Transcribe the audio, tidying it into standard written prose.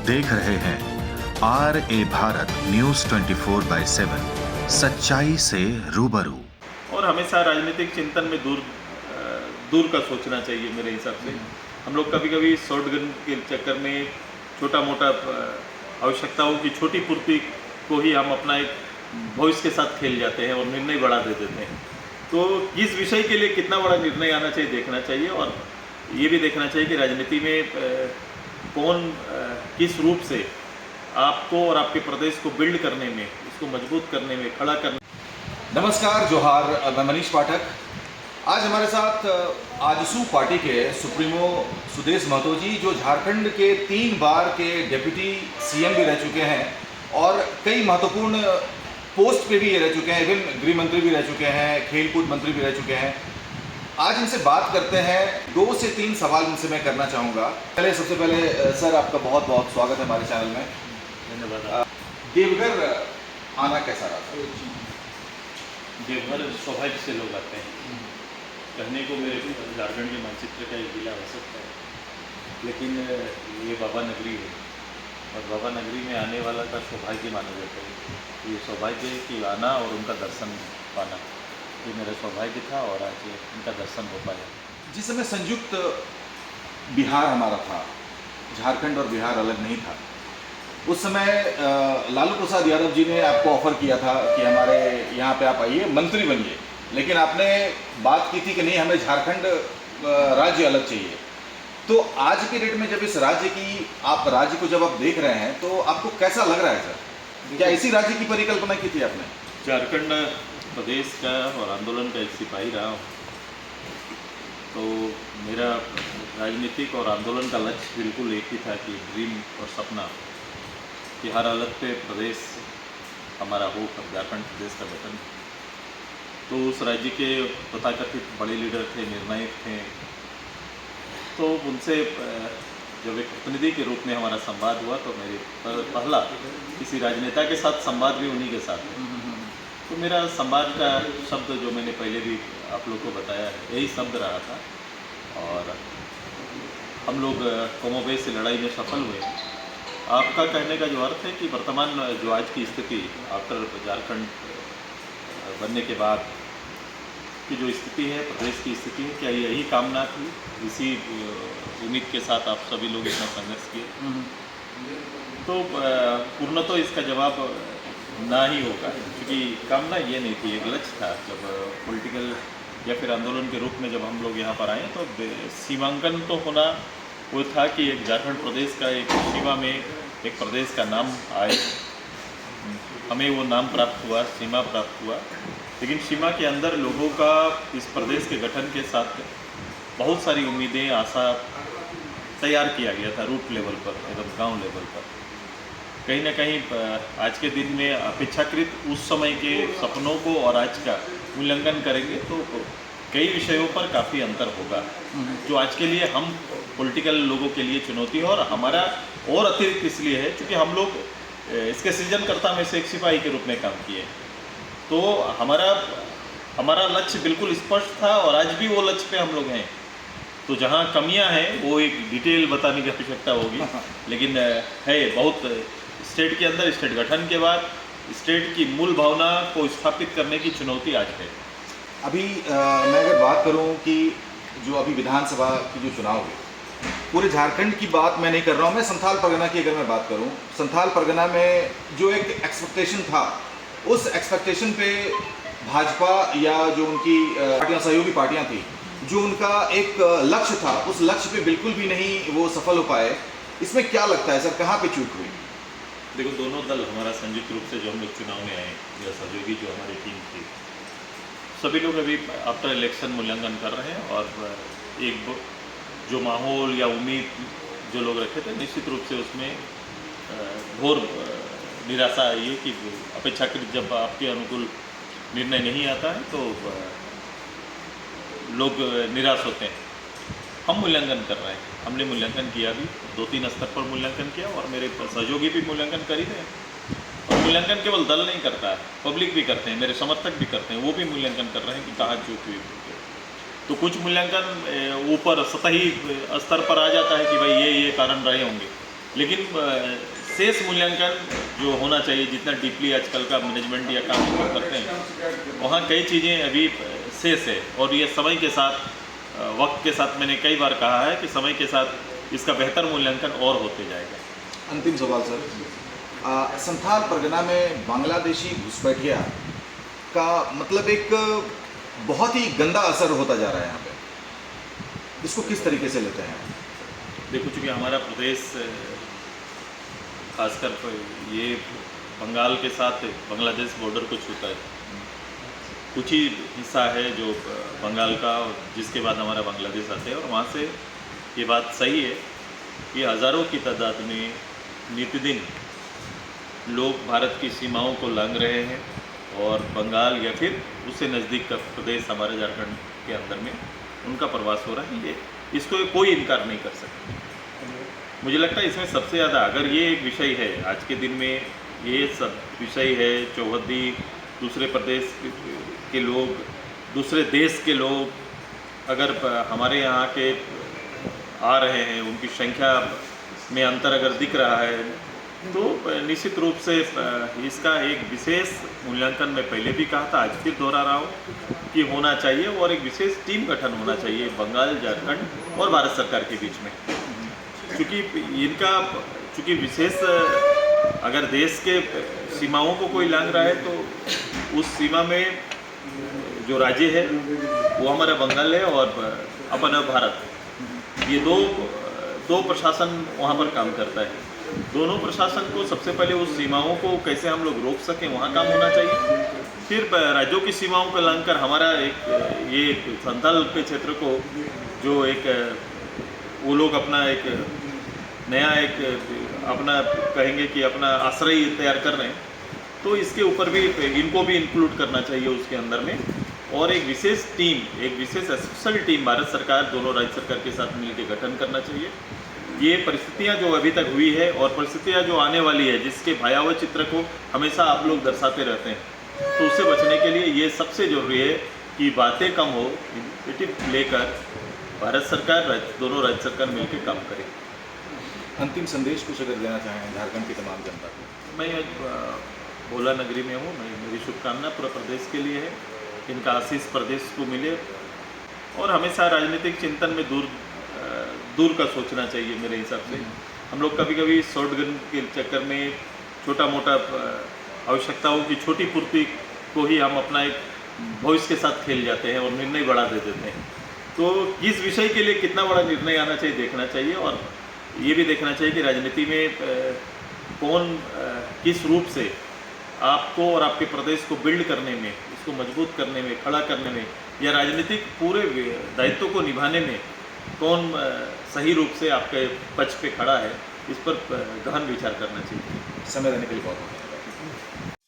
देख रहे हैं RA भारत न्यूज 24/7, सच्चाई से रूबरू। और हमेशा राजनीतिक चिंतन में दूर का सोचना चाहिए मेरे हिसाब से। हम लोग कभी कभी शॉर्ट गन के चक्कर में छोटा मोटा आवश्यकताओं की छोटी पूर्ति को ही हम अपना एक भविष्य के साथ खेल जाते हैं और निर्णय बढ़ा दे देते हैं। तो किस विषय के लिए कितना बड़ा निर्णय आना चाहिए देखना चाहिए, और ये भी देखना चाहिए कि राजनीति में कौन किस रूप से आपको और आपके प्रदेश को बिल्ड करने में, उसको मजबूत करने में, खड़ा करने। नमस्कार, जोहार। मैं मनीष पाठक। आज हमारे साथ आजसू पार्टी के सुप्रीमो सुदेश महतो जी, जो झारखंड के 3 बार के डिप्टी सीएम भी रह चुके हैं और कई महत्वपूर्ण पोस्ट पे भी ये रह चुके हैं। इवन गृह मंत्री भी रह चुके हैं, खेलकूद मंत्री भी रह चुके हैं। आज इनसे बात करते हैं। 2 से 3 सवाल इनसे मैं करना चाहूँगा। सबसे पहले सर, आपका बहुत बहुत स्वागत है हमारे चैनल में। धन्यवाद। देवघर आना कैसा रहा? देवघर सौभाग्य से लोग आते हैं। कहने को मेरे झारखंड के मानचित्र का एक जिला हो सकता है, लेकिन ये बाबा नगरी है और बाबा नगरी में आने वाला का सौभाग्य माना जाता है। ये सौभाग्य कि आना और उनका दर्शन पाना, ये मेरा सौभाग्य था और आज उनका दर्शन हो पाया। जिस समय संयुक्त बिहार हमारा था, झारखंड और बिहार अलग नहीं था, उस समय लालू प्रसाद यादव जी ने आपको ऑफर किया था कि हमारे यहाँ पे आप आइए, मंत्री बनिए, लेकिन आपने बात की थी कि नहीं, हमें झारखंड राज्य अलग चाहिए। तो आज के डेट में जब इस राज्य की राज्य को जब आप देख रहे हैं तो आपको कैसा लग रहा है सर? क्या इसी राज्य की परिकल्पना की थी आपने? झारखंड प्रदेश का और आंदोलन का एक सिपाही रहा हूँ, तो मेरा राजनीतिक और आंदोलन का लक्ष्य बिल्कुल एक ही था कि ड्रीम और सपना कि हर हालत पे प्रदेश हमारा हो, झारखंड प्रदेश का गठन। तो उस राज्य के तथाकथित बड़े लीडर थे, निर्णायक थे, तो उनसे जब एक प्रतिनिधि के रूप में हमारा संवाद हुआ तो मेरे पहला किसी राजनेता के साथ संवाद भी उन्हीं के साथ है। तो मेरा संवाद का शब्द जो मैंने पहले भी आप लोग को बताया है, यही शब्द रहा था और हम लोग कमोबेश से लड़ाई में सफल हुए। आपका कहने का जो अर्थ है कि वर्तमान जो आज की स्थिति आफ्टर झारखंड बनने के बाद की जो स्थिति है, प्रदेश की स्थिति है, क्या यही कामना थी? इसी उम्मीद के साथ आप सभी लोग इतना संघर्ष किए? तो पूर्ण तो इसका जवाब ना ही होगा, क्योंकि कामना ये नहीं थी, एक लक्ष्य था। जब पॉलिटिकल या फिर आंदोलन के रूप में जब हम लोग यहाँ पर आए तो सीमांकन तो होना वो था कि एक झारखंड प्रदेश का एक सीमा में एक प्रदेश का नाम आए। हमें वो नाम प्राप्त हुआ, सीमा प्राप्त हुआ, लेकिन सीमा के अंदर लोगों का इस प्रदेश के गठन के साथ बहुत सारी उम्मीदें, आशा तैयार किया गया था रूट लेवल पर, एकदम गांव लेवल पर। कहीं ना कहीं आज के दिन में अपेक्षाकृत उस समय के सपनों को और आज का मूल्यांकन करेंगे तो कई विषयों पर काफ़ी अंतर होगा, जो आज के लिए हम पॉलिटिकल लोगों के लिए चुनौती है। और हमारा और अतिरिक्त इसलिए है क्योंकि हम लोग इसके सृजनकर्ता में से एक सिपाही के रूप में काम किए। तो हमारा लक्ष्य बिल्कुल स्पष्ट था और आज भी वो लक्ष्य पे हम लोग हैं। तो जहाँ कमियां हैं वो एक डिटेल बताने की आवश्यकता होगी, लेकिन है बहुत। स्टेट के अंदर, स्टेट गठन के बाद स्टेट की मूल भावना को स्थापित करने की चुनौती आज है। अभी मैं अगर बात करूं कि जो अभी विधानसभा की जो चुनाव हुए, पूरे झारखंड की बात मैं नहीं कर रहा हूं, मैं संथाल परगना की अगर मैं बात करूं, संथाल परगना में जो एक एक्सपेक्टेशन था, उस एक्सपेक्टेशन पे भाजपा या जो उनकी पार्टियां, सहयोगी पार्टियां थी, जो उनका एक लक्ष्य था, उस लक्ष्य पे बिल्कुल भी नहीं वो सफल हो पाए। इसमें क्या लगता है सर, कहाँ पे चूक हुई? देखो, दोनों दल हमारा संयुक्त रूप से जो हम लोग चुनाव में आए या सहयोगी जो हमारी टीम थी, सभी लोग अभी आफ्टर इलेक्शन मूल्यांकन कर रहे हैं और एक जो माहौल या उम्मीद जो लोग रखे थे, निश्चित रूप से उसमें घोर निराशा आई है कि अपेक्षाकृत जब आपके अनुकूल निर्णय नहीं आता है तो लोग निराश होते हैं। हम मूल्यांकन कर रहे हैं, हमने मूल्यांकन किया भी, 2-3 स्तर पर मूल्यांकन किया और मेरे सहयोगी भी मूल्यांकन कर ही रहे हैं। और मूल्यांकन केवल दल नहीं करता है, पब्लिक भी करते हैं, मेरे समर्थक भी करते हैं, वो भी मूल्यांकन कर रहे हैं कि कहाँ चूक हुई। तो कुछ मूल्यांकन ऊपर सतही स्तर पर आ जाता है कि भाई ये कारण रहे होंगे, लेकिन शेष मूल्यांकन जो होना चाहिए, जितना डीपली आजकल का मैनेजमेंट या काम लोग करते हैं, वहाँ कई चीज़ें अभी शेष है। और ये समय के साथ, वक्त के साथ, मैंने कई बार कहा है कि समय के साथ इसका बेहतर मूल्यांकन और होते जाएगा। अंतिम सवाल सर, संथाल परगना में बांग्लादेशी घुसपैठिया का मतलब एक बहुत ही गंदा असर होता जा रहा है यहाँ पे, इसको किस तरीके से लेते हैं? देखो, चूँकि हमारा प्रदेश खासकर ये बंगाल के साथ बांग्लादेश बॉर्डर को छूता है, कुछ ही हिस्सा है जो बंगाल का, जिसके बाद हमारा बांग्लादेश आता है। और वहाँ से ये बात सही है कि हज़ारों की तादाद में नित्यदिन लोग भारत की सीमाओं को लांघ रहे हैं और बंगाल या फिर उससे नज़दीक का प्रदेश हमारे झारखंड के अंदर में उनका प्रवास हो रहा है। ये इसको कोई इनकार नहीं कर सकता। मुझे लगता है इसमें सबसे ज़्यादा, अगर ये एक विषय है आज के दिन में, ये सब विषय है, चौहद्दी दूसरे प्रदेश के लोग, दूसरे देश के लोग अगर हमारे यहाँ के आ रहे हैं, उनकी संख्या में अंतर अगर दिख रहा है, तो निश्चित रूप से इसका एक विशेष मूल्यांकन मैं पहले भी कहा था, आज फिर दोहरा रहा हूँ कि होना चाहिए। और एक विशेष टीम गठन होना चाहिए बंगाल, झारखंड और भारत सरकार के बीच में, चूँकि विशेष, अगर देश के सीमाओं को कोई लांघ रहा है तो उस सीमा में जो राज्य है वो हमारा बंगाल है और अपना भारत, ये दो प्रशासन वहाँ पर काम करता है। दोनों प्रशासन को सबसे पहले उस सीमाओं को कैसे हम लोग रोक सकें, वहाँ काम होना चाहिए। फिर राज्यों की सीमाओं को लांघकर हमारा ये संथाल के क्षेत्र को जो वो लोग अपना एक नया अपना कहेंगे कि अपना आश्रय तैयार कर रहे हैं, तो इसके ऊपर भी इनको भी इंक्लूड करना चाहिए उसके अंदर में। और एक विशेष टीम, एक विशेष स्पेशल टीम भारत सरकार, दोनों राज्य सरकार के साथ मिलकर गठन करना चाहिए। ये परिस्थितियां जो अभी तक हुई है और परिस्थितियां जो आने वाली है, जिसके भयावह चित्र को हमेशा आप लोग दर्शाते रहते हैं, तो उससे बचने के लिए ये सबसे ज़रूरी है कि बातें कम हो, इनिशिएटिव लेकर भारत सरकार, दोनों राज्य सरकार मिलकर काम करें। अंतिम संदेश कुछ अगर देना चाहें झारखंड की तमाम जनता को? मैं आज भोला नगरी में हूँ, मेरी शुभकामना पूरे प्रदेश के लिए है, इनका आशीष प्रदेश को मिले। और हमेशा राजनीतिक चिंतन में दूर का सोचना चाहिए मेरे हिसाब से। हम लोग कभी कभी शॉर्टगन के चक्कर में छोटा मोटा आवश्यकताओं की छोटी पूर्ति को ही हम अपना एक भविष्य के साथ खेल जाते हैं और निर्णय बड़ा दे देते हैं। तो इस विषय के लिए कितना बड़ा निर्णय आना चाहिए देखना चाहिए, और ये भी देखना चाहिए कि राजनीति में कौन किस रूप से आपको और आपके प्रदेश को बिल्ड करने में, इसको मजबूत करने में, खड़ा करने में, या राजनीतिक पूरे दायित्व को निभाने में कौन सही रूप से आपके पक्ष पे खड़ा है, इस पर गहन विचार करना चाहिए। समय देने के लिए बहुत बहुत धन्यवाद।